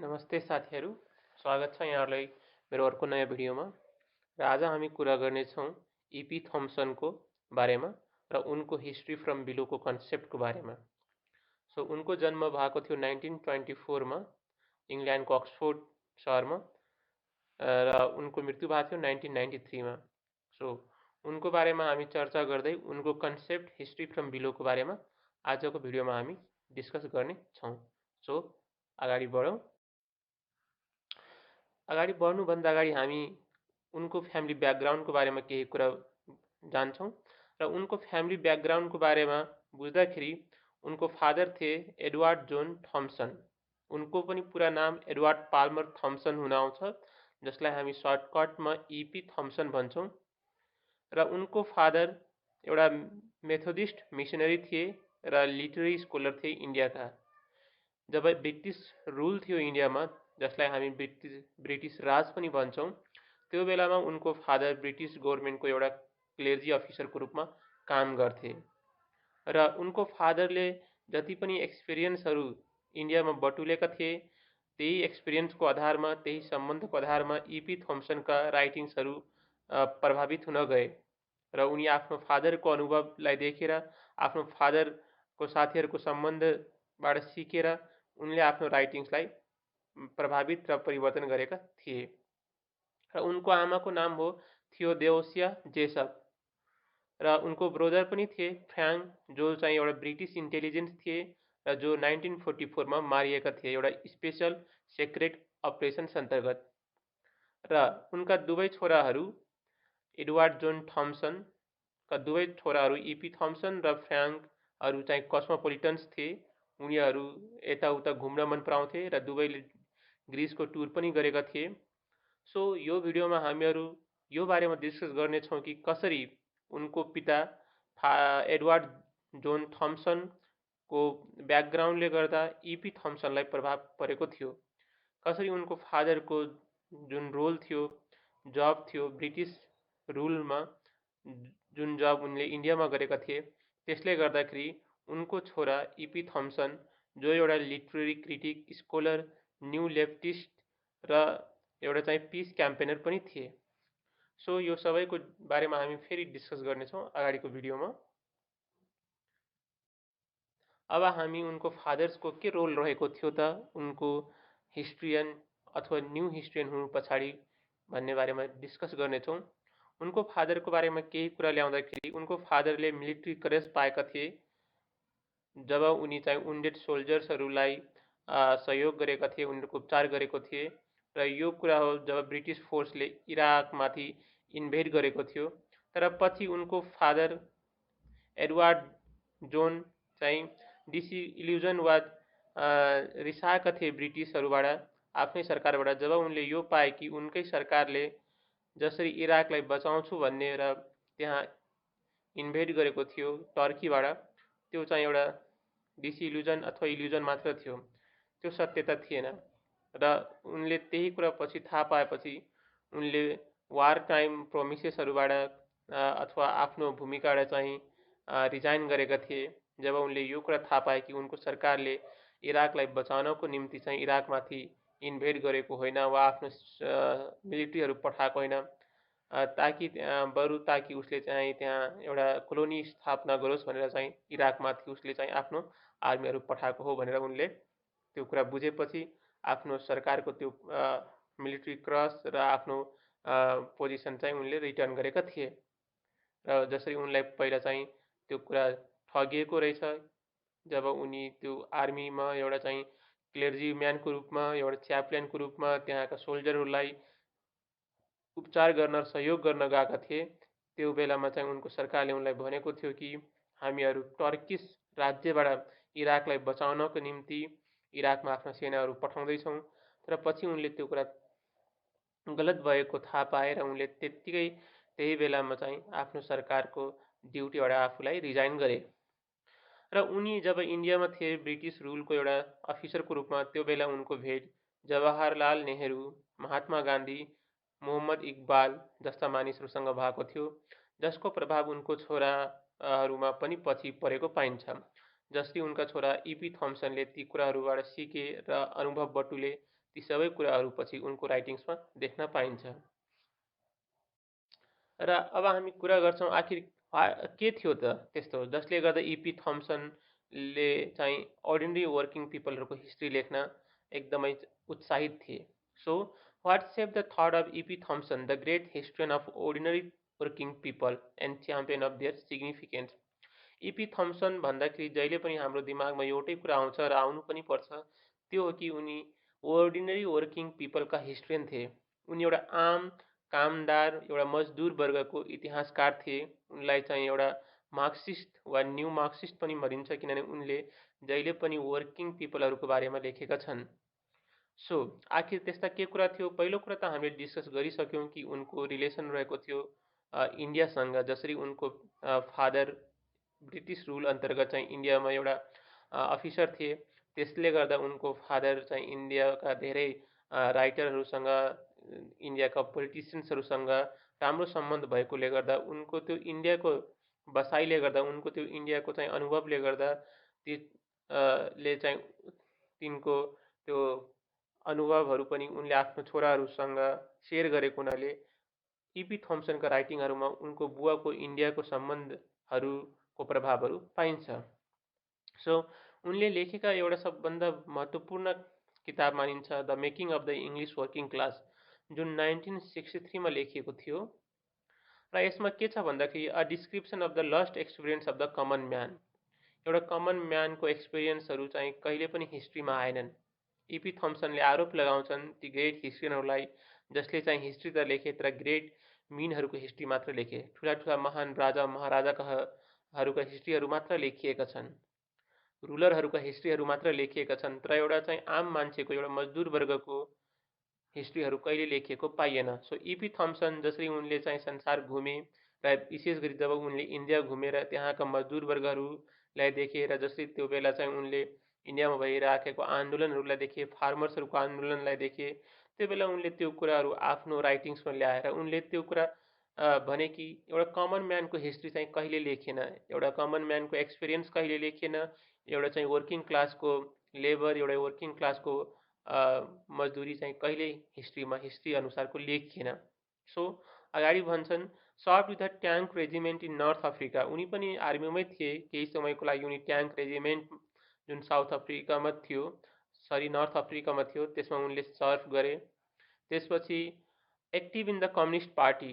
नमस्ते साथीहरू, स्वागत छ यहाँहरूलाई मेरो अर्को नयाँ भिडियोमा। र आज हामी कुरा गर्नेछौँ इपी थम्सनको बारेमा र उनको हिस्ट्री फ्रम बिलोको कन्सेप्टको बारेमा। उनको जन्म भएको थियो 1924 में इङ्ल्यान्डको अक्सफोर्ड सहरमा र उनको मृत्यु भएको थियो 1993 में। उनको बारेमा हामी चर्चा गर्दै उनको कन्सेप्ट हिस्ट्री फ्रम बिलोको बारेमा आजको भिडियोमा हामी डिस्कस गर्नेछौँ। अगाडि बढौँ। अगाडि बढ्नुभन्दा अगाडि हामी उनको फ्यामिली ब्याकग्राउन्डको बारेमा केही कुरा जान्छौँ र उनको फ्यामिली ब्याकग्राउन्डको बारेमा बुझ्दाखेरि उनको फादर थिए एडवर्ड जोन थम्सन। उनको पनि पुरा नाम एडवर्ड पाल्मर थम्सन हुन आउँछ, जसलाई हामी सर्टकटमा इपी थम्सन भन्छौँ। र उनको फादर एउटा मेथोडिस्ट मिसनरी थिए र लिटरेरी स्कोलर थिए इन्डियाका। जब ब्रिटिस रुल थियो इन्डियामा, जसलाई हामी ब्रिटिस राज पनि भन्छौँ, त्यो बेलामा उनको फादर ब्रिटिस गभर्मेन्टको एउटा क्लेर्जी अफिसरको रूपमा काम गर्थे र उनको फादरले जति पनि एक्सपिरियन्सहरू इन्डियामा बटुलेका थिए, त्यही एक्सपिरियन्सको आधारमा, त्यही सम्बन्धको आधारमा इपी थम्सनका राइटिङ्सहरू प्रभावित हुन गए र उनी आफ्नो फादरको अनुभवलाई देखेर, आफ्नो फादरको साथीहरूको सम्बन्धबाट सिकेर उनले आफ्नो राइटिङ्सलाई प्रभावित र परिवर्तन गरेका थिए। र उनको आमाको नाम हो थियोडोसिया जेसप र उनको ब्रदर पनि थिए फ्र्याङ्क, जो चाहिँ एउटा ब्रिटिस इन्टेलिजेन्स थिए र जो 1944 में मारिएका थिए एउटा स्पेशल सेक्रेट अपरेसन्स अन्तर्गत। र उनका दुवै छोराहरू एडवर्ड जोन थम्सनका दुवै छोराहरू इपी थम्सन र फ्र्याङ्कहरू चाहिँ कस्मोपोलिटन्स थिए। उनीहरू यताउता घुम्न मन पराउँथे र दुवैले ग्रिसको टुर पनि गरेका थिए। यो भिडियोमा हामीहरू यो बारेमा डिस्कस गर्नेछौँ कि कसरी उनको पिता एडवर्ड जोन थम्सनको ब्याकग्राउन्डले गर्दा इपी थम्सनलाई प्रभाव परेको थियो, कसरी उनको फादरको जुन रोल थियो, जब थियो ब्रिटिस रुलमा, जुन जब उनले इन्डियामा गरेका थिए, त्यसले गर्दाखेरि उनको छोरा इपी थम्सन, जो एउटा literary critic, Scholz, new leftist र एउटा चाहिँ पिस क्याम्पेनर पनि थिए। यो सबैको बारेमा हामी फेरि डिस्कस गर्नेछौँ अगाडिको भिडियोमा। अब हामी उनको फादर्सको के रोल रहेको थियो त उनको हिस्ट्रियन अथवा न्यू हिस्ट्रियन हुनु पछाडि भन्ने बारेमा डिस्कस गर्नेछौँ। उनको फादरको बारेमा केही कुरा ल्याउँदाखेरि उनको फादरले मिलिट्री करेज पाएका थिए जब उनी चाहिँ वुन्डेड सोल्जर्सहरूलाई सहयोग गरेका थिए, उनीहरूको उपचार गरेको थिए। र यो कुरा हो जब ब्रिटिस फोर्सले इराकमाथि इन्भेड गरेको थियो। तर पछि उनको फादर एडवर्ड जोन चाहिँ डिसइल्युजन वा रिसाएका थिए ब्रिटिसहरूबाट, आफ्नै सरकारबाट, जब उनले यो पाए कि उनकै सरकारले जसरी इराकलाई बचाउँछु भनेर त्यहाँ इन्भेड गरेको थियो टर्कीबाट, त्यो चाहिँ एउटा डिसइल्युजन अथवा इल्युजन मात्र थियो, त्यो सत्यता थिएन। र उनले त्यही कुरा पछि थाहा पाएपछि उनले वार टाइम प्रोमिसेसहरूबाट अथवा आफ्नो भूमिकाबाट चाहिँ रिजाइन गरेका थिए। जब उनले यो कुरा थाहा पाए कि उनको सरकारले इराकलाई बचाउनको निम्ति चाहिँ इराकमाथि इन्भेड गरेको होइन वा आफ्नो मिलिट्रीहरू पठाएको होइन, ताकि उसले चाहिँ त्यहाँ एउटा कोलोनी स्थापना गरोस् भनेर चाहिँ इराकमाथि उसले चाहिँ आफ्नो आर्मीहरू पठाएको हो भनेर उनले त्यो कुरा बुझेपछि आफ्नो सरकारको त्यो मिलिट्री क्रस र आफ्नो पोजिसन चाहिँ उनले रिटर्न गरेका थिए। र जसरी उनलाई पहिला चाहिँ त्यो कुरा ठगिएको रहेछ, जब उनी त्यो आर्मीमा एउटा चाहिँ क्लेर्जी म्यानको रूपमा, एउटा च्याप्लियनको रूपमा त्यहाँका सोल्जरहरूलाई उपचार गर्न सहयोग गर्न गएका थिए, त्यो बेलामा चाहिँ उनको सरकारले उनलाई भनेको थियो कि हामीहरू टर्किस राज्यबाट इराकलाई बचाउनको निम्ति इराकमा आफ्ना सेनाहरू पठाउँदैछौँ। तर पछि उनले त्यो कुरा गलत भएको थाहा पाएर उनले त्यही बेलामा चाहिँ आफ्नो सरकारको ड्युटीबाट आफूलाई रिजाइन गरे। र उनी जब इन्डियामा थिए ब्रिटिस रुलको एउटा अफिसरको रूपमा, त्यो बेला उनको भेट जवाहरलाल नेहरू, महात्मा गान्धी, मोहम्मद इकबाल जस्ता मानिसहरूसँग भएको थियो, जसको प्रभाव उनको छोराहरूमा पनि पछि परेको पाइन्छ। जसरी उनका छोरा इपी थम्सनले ती कुराहरूबाट सिके र अनुभव बटुले, ती सबै कुराहरू पछि उनको राइटिङ्समा देख्न पाइन्छ। र अब हामी कुरा गर्छौँ आखिर के थियो त त्यस्तो जसले गर्दा इपी थम्सनले चाहिँ अर्डिनरी वर्किङ पिपलहरूको हिस्ट्री लेख्न एकदमै उत्साहित थिए। So what save the that of E P Thompson the great historian of ordinary working people and champion of their significance. E P Thompson भन्दाखेरि जहिले पनि हाम्रो दिमागमा एउटै कुरा आउँछ र आउनु पनि पर्छ, त्यो हो कि उनी अर्डिनरी वर्किङ पिपलका हिस्ट्रियन थिए। उनी एउटा आम कामदार एउटा मजदुर वर्गको इतिहासकार थिए। उनलाई चाहिँ एउटा मार्क्सिस्ट वा न्यू मार्क्सिस्ट पनि भनिन्छ किनभने उनले जहिले पनि वर्किङ पिपलहरूको बारेमा लेखेका छन्। सो आखिर त्यस्ता के कुरा थियो? पहिलो कुरा त हामीले डिस्कस गरिसक्यौँ कि उनको रिलेसन रहेको थियो इन्डियासँग, जसरी उनको फादर ब्रिटिस रुल अन्तर्गत चाहिँ इन्डियामा एउटा अफिसर थिए। त्यसले गर्दा उनको फादर चाहिँ इन्डियाका धेरै राइटरहरूसँग, इन्डियाका पोलिटिसियन्सहरूसँग राम्रो सम्बन्ध भएकोले गर्दा उनको त्यो इन्डियाको बसाइले गर्दा, उनको त्यो इन्डियाको चाहिँ अनुभवले गर्दा ती ले चाहिँ तिनको त्यो अनुभवहरू पनि उनले आफ्नो छोराहरूसँग सेयर गरेको हुनाले इपी थम्सनका राइटिङहरूमा उनको बुवाको इन्डियाको सम्बन्धहरूको प्रभावहरू पाइन्छ। सो उनले लेखेका एउटा सबभन्दा महत्त्वपूर्ण किताब मानिन्छ the making of the English working class, जुन 1963 मा लेखिएको थियो। र यसमा के छ भन्दाखेरि a description of the lost experience of the common man. एउटा कमन म्यानको एक्सपिरियन्सहरू चाहिँ कहिले पनि हिस्ट्रीमा आएनन्। इपी थम्सनले आरोप लगाउँछन् ती ग्रेट हिस्ट्रियनहरूलाई जसले चाहिँ हिस्ट्री त लेखे तर ग्रेट मिनहरूको हिस्ट्री मात्र लेखे, ठुला ठुला महान राजा महाराजाहरूका हिस्ट्रीहरू मात्र लेखिएका छन्, रुलरहरूका हिस्ट्रीहरू मात्र लेखिएका छन्, तर एउटा चाहिँ आम मान्छेको एउटा मजदुर वर्गको हिस्ट्रीहरू कहिले लेखिएको पाइएन। सो इपी थम्सन जसरी उनले चाहिँ संसार घुमे र विशेष गरी जब उनले इन्डिया घुमेर त्यहाँका मजदुर वर्गहरूलाई देखे र जसरी त्यो बेला चाहिँ उनले इन्डियामा भइराखेको आन्दोलनहरूलाई देखे, फार्मर्सहरूको आन्दोलनलाई देखे, त्यो बेला उनले त्यो कुराहरू आफ्नो राइटिङ्समा ल्याएर उनले त्यो कुरा भने कि एउटा कमन म्यानको हिस्ट्री चाहिँ कहिले लेखेन, एउटा कमन म्यानको एक्सपिरियन्स कहिले लेखेन, एउटा चाहिँ वर्किङ क्लासको लेबर, एउटा वर्किङ क्लासको मजदुरी चाहिँ कहिले हिस्ट्री अनुसारको लेखिएन। सो अगाडि भन्छन् serve with the tank regiment in North Africa. उनी पनि आर्मीमै थिए केही समयको लागि। उनी ट्याङ्क रेजिमेन्ट जुन साउथ अफ्रिकामा थियो, नर्थ अफ्रिकामा थियो, त्यसमा उनले सर्भ गरे। त्यसपछि active in the communist party,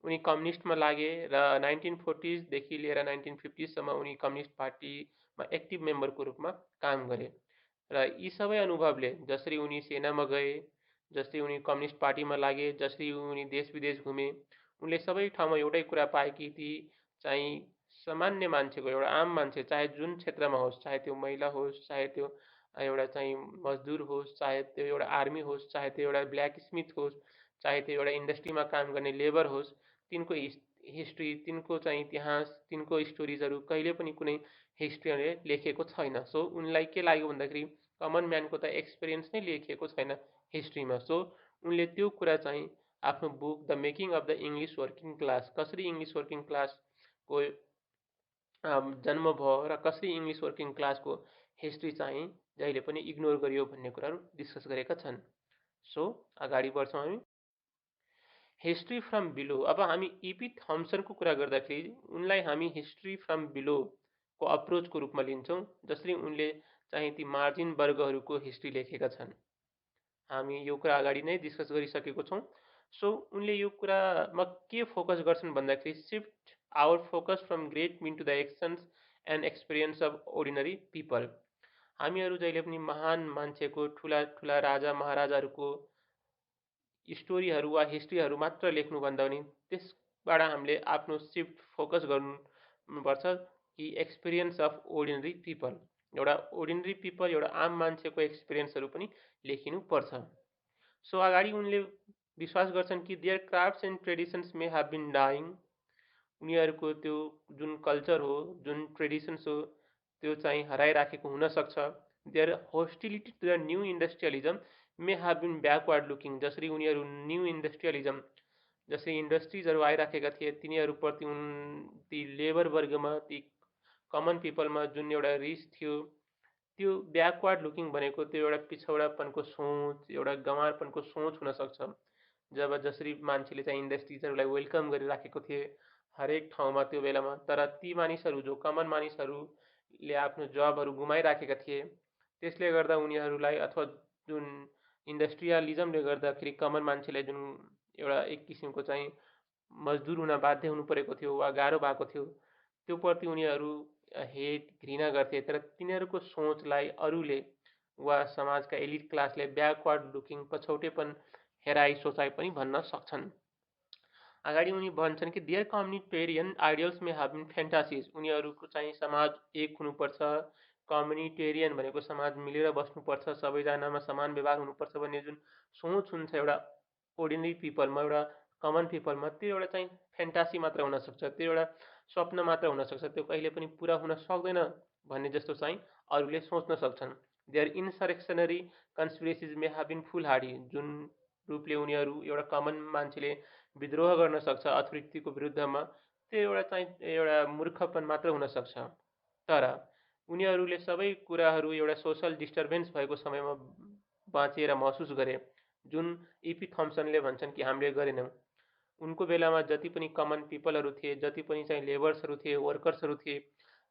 उनी कम्युनिस्टमा लागे र 1940s देखि लिएर 1950s सम्म उनी कम्युनिस्ट पार्टीमा एक्टिभ मेम्बरको रूपमा काम गरे। र यी सबै अनुभवले जसरी उनी सेनामा गए, जसरी उनी कम्युनिस्ट पार्टीमा लागे, जसरी उनी देश विदेश घुमे, उनले सबै ठाउँमा एउटै कुरा पाए कि ती चाहिँ सामान्य मान्छेको, एउटा आम मान्छे चाहे जुन क्षेत्रमा होस्, चाहे त्यो महिला होस्, चाहे त्यो एउटा चाहिँ मजदुर होस्, चाहे त्यो एउटा आर्मी होस्, चाहे त्यो एउटा ब्ल्याक स्मिथ होस्, चाहे त्यो एउटा इन्डस्ट्रीमा काम गर्ने लेबर होस्, तिनको हिस्ट्री, तिनको चाहिँ इतिहास, तिनको स्टोरिजहरू कहिले पनि कुनै हिस्ट्रीले लेखेको छैन। सो उनलाई के लाग्यो भन्दाखेरि कमन म्यानको त एक्सपिरियन्स नै लेखिएको छैन हिस्ट्रीमा। सो उनले त्यो कुरा चाहिँ आफ्नो book the making of the English working class, कसरी इङ्ग्लिस वर्किङ क्लासको जन्म भयो र कसरी इङ्ग्लिस वर्किङ क्लासको हिस्ट्री चाहिँ जहिले पनि इग्नोर गरियो भन्ने कुराहरू डिस्कस गरेका छन्। सो अगाडि बढ्छौँ हामी। History from below. अब हामी इपी थम्सनको कुरा गर्दाखेरि उनलाई हामी हिस्ट्री फ्रम बिलोको अप्रोचको रूपमा लिन्छौँ, जसरी उनले चाहिँ ती मार्जिन वर्गहरूको हिस्ट्री लेखेका छन्। हामी यो कुरा अगाडि नै डिस्कस गरिसकेको छौँ। सो उनले यो कुरामा के फोकस गर्छन् भन्दाखेरि shift our focus from great men to the actions and experience of ordinary people. हामीहरू जहिले पनि महान मान्छेको, ठुला ठुला राजा महाराजाहरूको स्टोरीहरू वा हिस्ट्रीहरू मात्र लेख्नुभन्दा पनि त्यसबाट हामीले आफ्नो सिफ्ट फोकस गर्नुपर्छ कि एक्सपिरियन्स अफ अर्डिनरी पिपल, एउटा अर्डिनरी पिपल, एउटा आम मान्छेको एक्सपिरियन्सहरू पनि लेखिनुपर्छ। सो अगाडि उनले विश्वास गर्छन् कि their crafts and traditions may have been dying. उनीहरूको त्यो जुन कल्चर हो, जुन ट्रेडिसन्स हो, त्यो चाहिँ हराइराखेको हुनसक्छ। Their hostility to the new industrialism may have been backward looking. जसरी उनीहरू न्यू इन्डस्ट्रियलिजम, जसरी इन्डस्ट्रिजहरू आइराखेका थिए, तिनीहरूप्रति ती लेबर वर्गमा, ती कमन पिपलमा जुन एउटा रिस थियो, त्यो ब्याकवार्ड लुकिङ भनेको त्यो एउटा पिछौडापनको सोच, एउटा गँवारपनको सोच हुनसक्छ। जब जसरी मान्छेले चाहिँ इन्डस्ट्रिजहरूलाई वेलकम गरिराखेको थिए हरेक ठाउँमा त्यो बेलामा, तर ती मानिसहरू जो कमन मानिसहरूले आफ्नो जबहरू गुमाइराखेका थिए, त्यसले गर्दा उनीहरूलाई अथवा जुन इन्डस्ट्रियलिजमले गर्दाखेरि कमन मान्छेलाई जुन एउटा एक किसिमको चाहिँ मजदुर हुन बाध्य हुनु परेको थियो वा गाह्रो भएको थियो, त्यो प्रति उनीहरू हेट घृणा गर्थे। तर तिनीहरूको सोचलाई अरूले वा समाजका एलिट क्लासले ब्याकवार्ड लुकिङ पछौटेपन हेराइ सोचाइ पनि भन्न सक्छन्। अगाडि उनी भन्छन् कि their communitarian ideals may have been fantasies. उनीहरूको चाहिँ समाज एक हुनुपर्छ, कम्युनिटेरियन भनेको समाज मिलेर बस्नुपर्छ, सबैजनामा समान व्यवहार हुनुपर्छ भन्ने जुन सोच हुन्छ एउटा ओर्डिनरी पिपलमा, एउटा कमन पिपलमा, त्यो एउटा चाहिँ फ्यान्टासी मात्र हुनसक्छ, त्यो एउटा स्वप्न मात्र हुनसक्छ, त्यो कहिले पनि पुरा हुन सक्दैन भन्ने जस्तो चाहिँ अरूले सोच्न सक्छन्। Their insurrectionary conspiracies may have been foolhardy. जुन रूपले उनीहरू एउटा कमन मान्छेले विद्रोह गर्न सक्छ अथोरिटीको विरुद्धमा, त्यो एउटा चाहिँ एउटा मूर्खपन मात्र हुनसक्छ। तर उनीहरूले सबै कुराहरू एउटा सोसल डिस्टर्बेन्स भएको समयमा बाँचेर महसुस गरे, जुन इपी थम्सनले भन्छन् कि हामीले गरेनौँ। उनको बेलामा जति पनि कमन पिपलहरू थिए, जति पनि चाहिँ लेबर्सहरू थिए, वर्कर्सहरू थिए,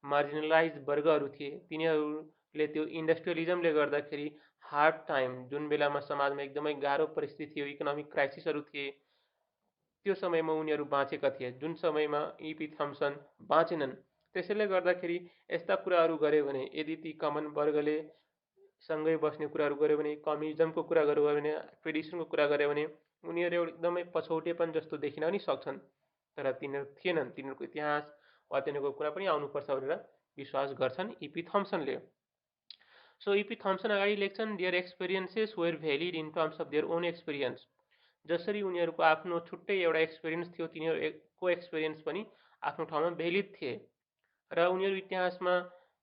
मार्जिनलाइज वर्गहरू थिए, तिनीहरूले त्यो इन्डस्ट्रियलिजमले गर्दाखेरि हार्ड टाइम, जुन बेलामा समाजमा एकदमै गाह्रो परिस्थिति थियो, इकोनोमिक क्राइसिसहरू थिए, त्यो समयमा उनीहरू बाँचेका थिए, जुन समयमा इपी थम्सन बाँचेनन्। त्यसैले गर्दाखेरि यस्ता कुराहरू गऱ्यो भने, यदि ती कमन वर्गले सँगै बस्ने कुराहरू गऱ्यो भने, कम्युनिजमको कुरा गऱ्यो भने, ट्रेडिसनको कुरा गऱ्यो भने, उनीहरू एकदमै पछौटेपन जस्तो देखिन पनि सक्छन्। तर तिनीहरू थिएनन्। तिनीहरूको इतिहास वा तिनीहरूको कुरा पनि आउनुपर्छ भनेर विश्वास गर्छन् इपी थम्सनले। सो इपी थम्सन अगाडि लेख्छन्, their experiences were valid in terms of their own experience. जसरी उनीहरूको आफ्नो छुट्टै एउटा एक्सपिरियन्स थियो, तिनीहरूको एक्सपिरियन्स पनि आफ्नो ठाउँमा भ्यालिड थिए। र उनीहरू इतिहासमा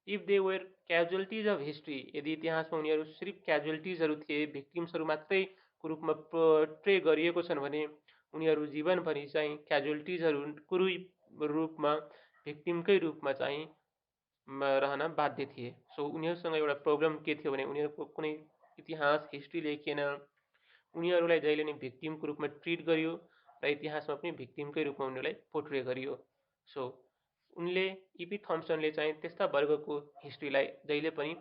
if they were casualties of history, यदि इतिहासमा उनीहरू सिर्फ क्याजुअलिटिजहरू थिए, भिक्टिम्सहरू मात्रैको रूपमा पोर्ट्रे गरिएको छन् भने उनीहरू जीवनभरि चाहिँ क्याजुअलिटिजहरूको रूपमा, भिक्टिमकै रूपमा चाहिँ रहन बाध्य थिए। सो उनीहरूसँग एउटा प्रब्लम के थियो भने उनीहरूको कुनै इतिहास हिस्ट्री लेखिएन, उनीहरूलाई जहिले नै भिक्टिमको रूपमा ट्रिट गरियो र इतिहासमा पनि भिक्टिमकै रूपमा उनीहरूलाई पोर्ट्रे गरियो। सो उनले इपी थम्सनले चाहिँ त्यस्ता वर्गको हिस्ट्रीलाई जहिले पनि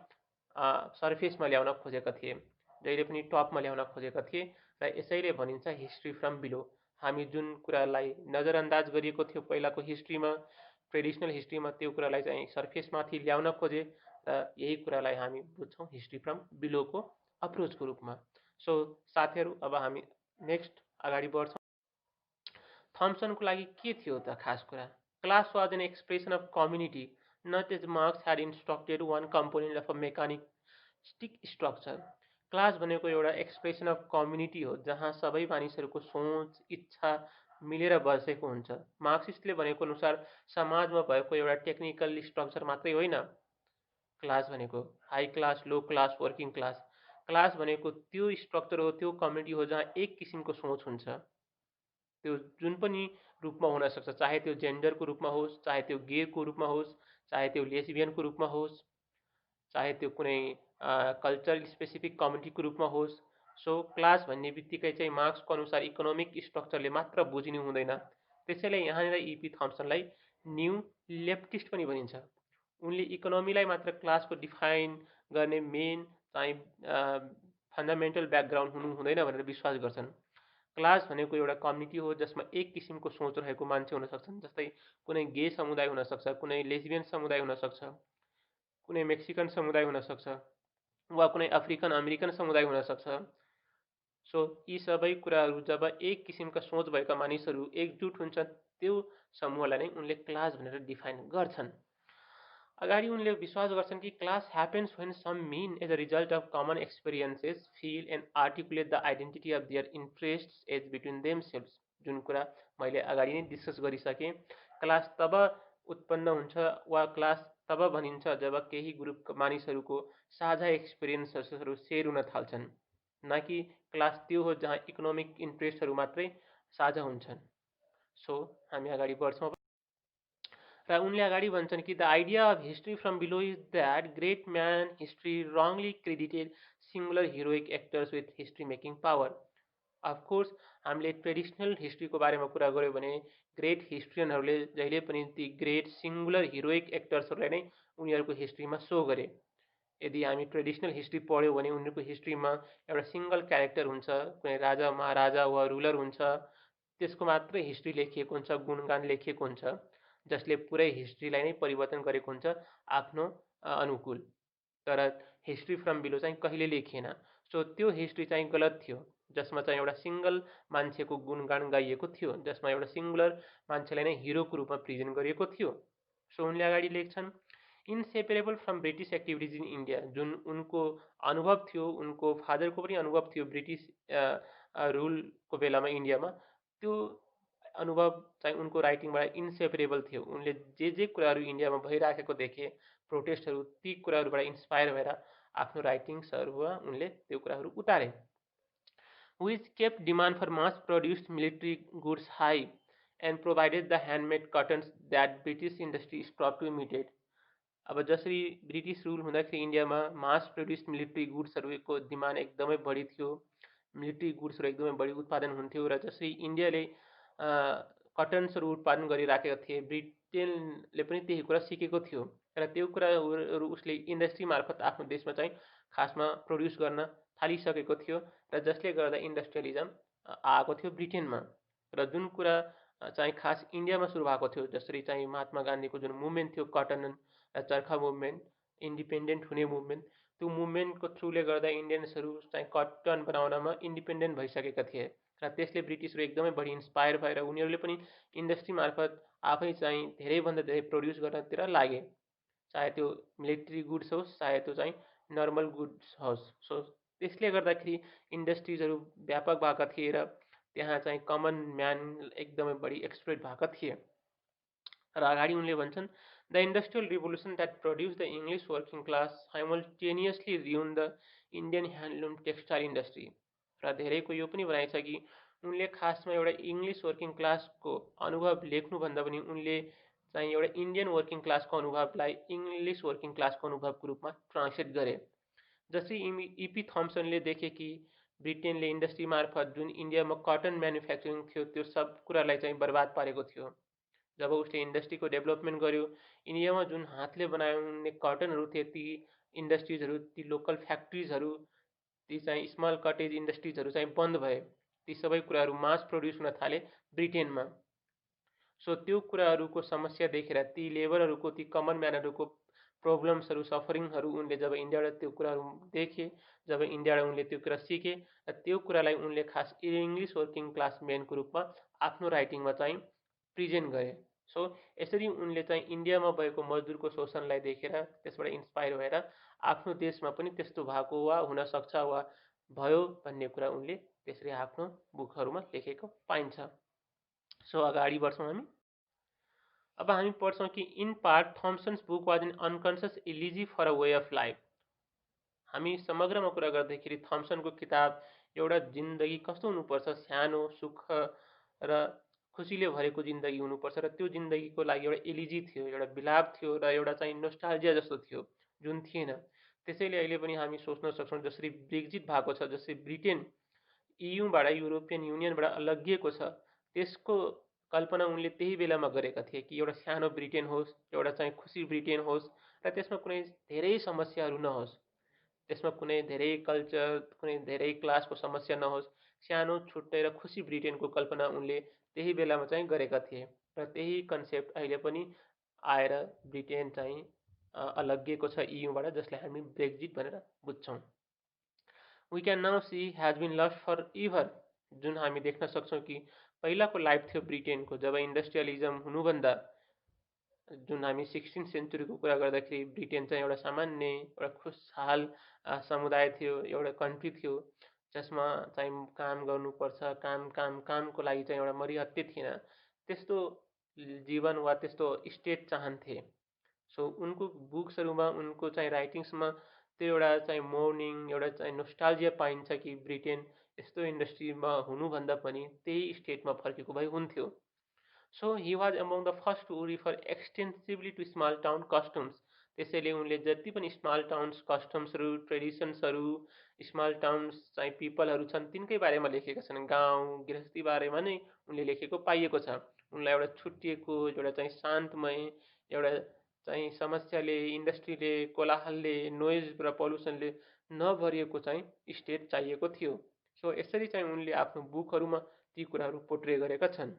सर्फेसमा ल्याउन खोजेका थिए, जहिले पनि टपमा ल्याउन खोजेका थिए र यसैले भनिन्छ हिस्ट्री फ्रम बिलो। हामी जुन कुरालाई नजरअन्दाज गरिएको थियो पहिलाको हिस्ट्रीमा, ट्रेडिसनल हिस्ट्रीमा, त्यो कुरालाई चाहिँ सर्फेसमाथि ल्याउन खोजे र यही कुरालाई हामी बुझ्छौँ हिस्ट्री फ्रम बिलोको अप्रोचको रूपमा। सो साथीहरू, अब हामी नेक्स्ट अगाडि बढ्छौँ। थम्सनको लागि के थियो त खास कुरा? Class was an expression of community, not as Marx had instructed one component of a mechanistic structure. Class भनेको एउटा एक्सप्रेसन अफ कम्युनिटी हो, जहाँ सबै मानिसहरूको सोच, इच्छा मिलेर बसेको हुन्छ। मार्क्सिस्टले भनेको अनुसार समाजमा भएको एउटा टेक्निकल स्ट्रक्चर मात्रै होइन क्लास भनेको, हाई क्लास, लो क्लास, वर्किङ क्लास। क्लास भनेको त्यो स्ट्रक्चर हो, त्यो कम्युनिटी हो जहाँ एक किसिमको सोच हुन्छ। त्यो जुन पनि रूपमा हुनसक्छ, चाहे त्यो जेन्डरको रूपमा होस्, चाहे त्यो गेको रूपमा होस्, चाहे त्यो लेस्बियनको रूपमा होस्, चाहे त्यो कुनै कल्चरल स्पेसिफिक कम्युनिटीको रूपमा होस्। सो क्लास भन्ने बित्तिकै चाहिँ मार्क्सको अनुसार इकोनोमिक स्ट्रक्चरले मात्र बुझिनु हुँदैन। त्यसैले यहाँनिर इपी थम्सनलाई न्यू लेफ्टिस्ट पनि भनिन्छ। उनले इकोनोमीलाई मात्र क्लासको डिफाइन गर्ने मेन चाहिँ फन्डामेन्टल ब्याकग्राउन्ड हुनु हुँदैन भनेर विश्वास गर्छन्। क्लास भनेको एउटा कम्युनिटी हो जसमा एक किसिमको सोच रहेको मान्छे हुन सक्छन्। जस्तै कुनै गे समुदाय हुनसक्छ, कुनै लेस्बियन समुदाय हुनसक्छ, कुनै मेक्सिकन समुदाय हुनसक्छ, वा कुनै अफ्रिकन अमेरिकन समुदाय हुनसक्छ। सो यी सबै कुराहरू जब एक किसिमका सोच भएका मानिसहरू एकजुट हुन्छन्, त्यो समूहलाई नै उनले क्लास भनेर डिफाइन गर्छन्। अगाडि उनले विश्वास गर्छन् कि class happens when some men as a result of common experiences feel and articulate the identity of their interests as between themselves. जुन कुरा मैले अगाडि नै डिस्कस गरिसकेँ, क्लास तब उत्पन्न हुन्छ वा क्लास तब भनिन्छ जब केही ग्रुप मानिसहरूको साझा एक्सपिरियन्सहरू सेयर हुन थाल्छन्, न कि क्लास त्यो हो जहाँ इकोनोमिक इन्ट्रेस्टहरू मात्रै साझा हुन्छन्। सो हामी अगाडि बढ्छौँ। र उनले अगाडि भन्छन् कि the idea of history from below is that great man history Rangli credited singular heroic actors with history making power. Of course हामीले ट्रेडिसनल हिस्ट्रीको बारेमा कुरा गऱ्यो भने ग्रेट हिस्ट्रियनहरूले जहिले पनि ती ग्रेट सिङ्गुलर हिरोइक एक्टर्सहरूलाई नै उनीहरूको हिस्ट्रीमा सो गरे। यदि हामी ट्रेडिसनल हिस्ट्री पढ्यौँ भने उनीहरूको हिस्ट्रीमा एउटा सिङ्गल क्यारेक्टर हुन्छ, कुनै राजा महाराजा वा रुलर हुन्छ, त्यसको मात्रै हिस्ट्री लेखिएको हुन्छ, गुणगान लेखिएको हुन्छ, जसले पुरै हिस्ट्रीलाई नै परिवर्तन गरेको हुन्छ आफ्नो अनुकूल। तर हिस्ट्री फ्रम बिलो चाहिँ कहिले लेखिएन। सो त्यो हिस्ट्री चाहिँ गलत थियो, जसमा चाहिँ एउटा सिङ्गल मान्छेको गुणगान गाइएको थियो, जसमा एउटा सिङ्गुलर मान्छेलाई नै हिरोको रूपमा प्रेजेन्ट गरिएको थियो। सो उनले अगाडि लेख्छन् inseparable from British activities in India, जुन उनको अनुभव थियो, उनको फादरको पनि अनुभव थियो ब्रिटिस रुलको बेलामा इन्डियामा, त्यो अनुभव चाहिँ उनको राइटिङबाट इन्सेपरेबल थियो। उनले जे कुराहरू इन्डियामा भइराखेको देखे, प्रोटेस्टहरू, ती कुराहरूबाट इन्सपायर भएर आफ्नो राइटिङ्सहरूमा उनले त्यो कुराहरू उतारे। which kept demand for mass-produced military goods high and provided the handmade cottons that British industry stopped to imitate। अब जसरी ब्रिटिस रुल हुँदाखेरि इन्डियामा मास प्रोड्युस्ड मिलिट्री गुड्सहरूको डिमान्ड एकदमै बढी थियो, मिलिट्री गुड्सहरू एकदमै बढी उत्पादन हुन्थ्यो, र जसरी इन्डियाले कटन्सहरू उत्पादन गरिराखेका थिए, ब्रिटेनले पनि त्यही कुरा सिकेको थियो र त्यो कुराहरू उसले इन्डस्ट्री मार्फत आफ्नो देशमा चाहिँ खासमा प्रोड्युस गर्न थालिसकेको थियो, र जसले गर्दा इन्डस्ट्रियलिजम आएको थियो ब्रिटेनमा। र जुन कुरा चाहिँ खास इन्डियामा सुरु भएको थियो, जसरी चाहिँ महात्मा गान्धीको जुन मुभमेन्ट थियो कटन र चर्खा मुभमेन्ट, इन्डिपेन्डेन्ट हुने मुभमेन्ट, त्यो मुभमेन्टको थ्रुले गर्दा इन्डियन्सहरू चाहिँ कटन बनाउनमा इन्डिपेन्डेन्ट भइसकेका थिए, र त्यसले ब्रिटिसहरू एकदमै बढी इन्सपायर भएर उनीहरूले पनि इन्डस्ट्री मार्फत आफै चाहिँ धेरैभन्दा धेरै प्रोड्युस गर्नतिर लागे, चाहे त्यो मिलिट्री गुड्स होस्, चाहे त्यो चाहिँ नर्मल गुड्स होस्। सो त्यसले गर्दाखेरि इन्डस्ट्रिजहरू व्यापक भएका थिए र त्यहाँ चाहिँ कमन म्यान एकदमै बढी एक्सप्लोइट भएका थिए। र अगाडि उनले भन्छन् the industrial revolution that produce the English working class simultaneously ruin the Indian handloom textile industry. र धेरैको यो पनि भनाइ छ कि उनले खासमा एउटा इङ्ग्लिस वर्किङ क्लासको अनुभव लेख्नुभन्दा पनि उनले चाहिँ एउटा इन्डियन वर्किङ क्लासको अनुभवलाई इङ्ग्लिस वर्किङ क्लासको अनुभवको रूपमा ट्रान्सलेट गरे। जसरी इपी थम्सनले देखे कि ब्रिटेनले इन्डस्ट्री मार्फत जुन इन्डियामा कटन म्यानुफ्याक्चरिङ थियो त्यो सब कुरालाई चाहिँ बर्बाद पारेको थियो। जब उसले इन्डस्ट्रीको डेभलपमेन्ट गर्यो, इन्डियामा जुन हातले बनाउने कटनहरू थिए, ती इन्डस्ट्रिजहरू, ती लोकल फ्याक्ट्रिजहरू, ती चाहिँ स्मल कटेज इन्डस्ट्रिजहरू चाहिँ बन्द भए। ती सबै कुराहरू मास प्रोड्युस हुन थाले ब्रिटेनमा। सो त्यो कुराहरूको समस्या देखेर ती लेबरहरूको, ती कमन म्यानहरूको प्रब्लम्सहरू, सफरिङहरू उनले जब इन्डियाबाट त्यो कुराहरू देखे, जब इन्डियाबाट उनले त्यो कुरा सिके, र त्यो कुरालाई उनले खास इङ्ग्लिस वर्किङ क्लास मेनको रूपमा आफ्नो राइटिङमा चाहिँ प्रेजेन्ट गरे। सो यसरी उनले चाहिँ इन्डियामा भएको मजदुरको शोषणलाई देखेर त्यसबाट इन्सपायर भएर आफ्नो देशमा पनि त्यस्तो भएको वा हुनसक्छ वा भयो भन्ने कुरा उनले त्यसरी आफ्नो बुकहरूमा लेखेको पाइन्छ। सो अगाडि बढ्छौँ हामी। अब हामी पढ्छौँ कि in part Thompson's book was an unconscious elegy for a way of life. हामी समग्रमा कुरा गर्दाखेरि थम्सनको किताब एउटा जिन्दगी कस्तो हुनुपर्छ, सानो, सुख र खुसीले भरेको जिन्दगी हुनुपर्छ, र त्यो जिन्दगीको लागि एउटा इलिजी थियो, एउटा बिलाप थियो, र एउटा चाहिँ नोस्टाल्जिया जस्तो थियो, जुन थिएन। त्यसैले अहिले पनि हामी सोच्न सक्छौँ जसरी ब्रेक्जिट भएको छ, जसरी ब्रिटेन इयुबाट, युरोपियन युनियनबाट अलग्गिएको छ, त्यसको कल्पना उनले त्यही बेलामा गरेका थिए कि एउटा सानो ब्रिटेन होस्, एउटा चाहिँ खुसी ब्रिटेन होस्, र त्यसमा कुनै धेरै समस्याहरू नहोस्, त्यसमा कुनै धेरै कल्चर, कुनै धेरै क्लासको समस्या नहोस्, सानो, छुट्टै र खुसी ब्रिटेनको कल्पना उनले त्यही बेलामा चाहिँ गरेका थिए। र त्यही कन्सेप्ट अहिले पनि आएर ब्रिटेन चाहिँ अलग्गिएको छ इयुबाट, जसलाई हामी ब्रेक्जिट भनेर बुझ्छौँ। We can now see has been lost forever, जुन हामी देख्न सक्छौँ कि पहिलाको लाइफ थियो ब्रिटेनको, जब इन्डस्ट्रियलिजम हुनुभन्दा, जुन हामी 16th सेन्चुरीको कुरा गर्दाखेरि ब्रिटेन चाहिँ एउटा सामान्य, एउटा खुसहाल समुदाय थियो, एउटा कन्ट्री थियो, जसमा चाहिँ काम गर्नुपर्छ, कामको लागि चाहिँ एउटा मरिहत्ते थिएन, त्यस्तो जीवन वा त्यस्तो स्टेट चाहन्थे। सो उनको बुक्सहरूमा, उनको चाहिँ राइटिङ्समा त्यो एउटा चाहिँ मोर्निङ, एउटा चाहिँ नोस्टाल्जिया पाइन्छ कि ब्रिटेन यस्तो इन्डस्ट्रीमा हुनुभन्दा पनि त्यही स्टेटमा फर्केको भए हुन्थ्यो। So he was among the first to refer extensively to small town customs. त्यसैले उनले जति पनि स्मल टाउन्स कस्टम्सहरू ट्रेडिसन्सहरू स्मल टाउन्स चाहिँ पिपलहरू छन् तिनकै बारेमा लेखेका छन्। गाउँ गृहस्थी बारेमा नै उनले लेखेको पाइएको छ। उनलाई एउटा छुट्टिएको एउटा चाहिँ शान्तमय एउटा चाहिँ समस्याले इन्डस्ट्रीले कोलाहलले नोइज र पल्युसनले नभरिएको चाहिँ स्टेट चाहिएको थियो। सो यसरी चाहिँ उनले आफ्नो बुकहरूमा ती कुराहरू पोर्ट्रे गरेका छन्।